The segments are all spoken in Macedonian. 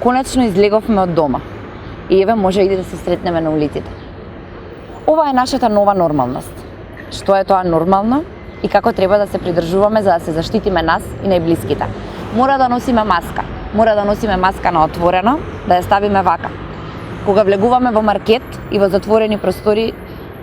Конечно излеговме од дома. И еве може и да се сретнеме на улиците. Ова е нашата нова нормалност. Што е тоа нормално и како треба да се придржуваме за да се заштитиме нас и најблиските. Мора да носиме маска. Мора да носиме маска на отворено, да ја ставиме вака. Кога влегуваме во маркет и во затворени простори,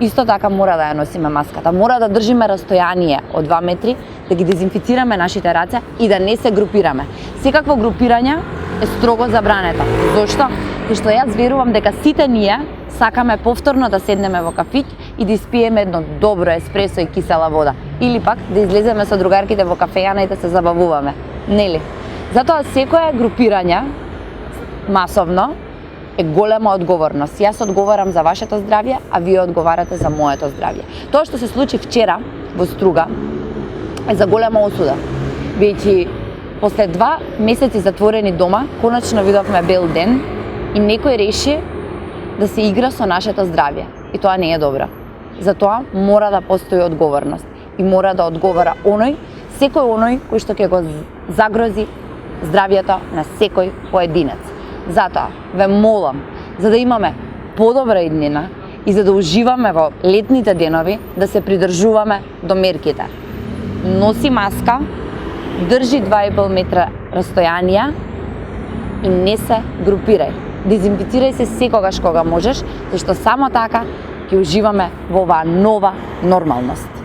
исто така мора да ја носиме маската. Мора да држиме растојание од 2 метри, да ги дезинфицираме нашите раце и да не се групираме. Секакво групирање е строго забрането. Зошто? Зашто јас верувам дека сите ние сакаме повторно да седнеме во кафиќ и да испиеме едно добро еспресо и кисела вода. Или пак да излеземе со другарките во кафејана и да се забавуваме. Нели? Затоа секое групирање масовно е голема одговорност. Јас одговарам за вашето здравје, а вие одговарате за моето здравје. Тоа што се случи вчера во Струга е за голема осуда. Веќе после 2 месеци затворени дома, конечно видовме бел ден и некој реши да се игра со нашето здравје. И тоа не е добро. Затоа мора да постои одговорност и мора да одговара секој оној кој што ќе го загрози здравјето на секој поединец. Затоа ве молам, за да имаме подобра иднина и за да уживаме во летните денови, да се придржуваме до мерките. Носи маска, држи 2,5 метра растојание и не се групирај. Дезинфицирај се секогаш кога можеш, зашто само така ќе уживаме во оваа нова нормалност.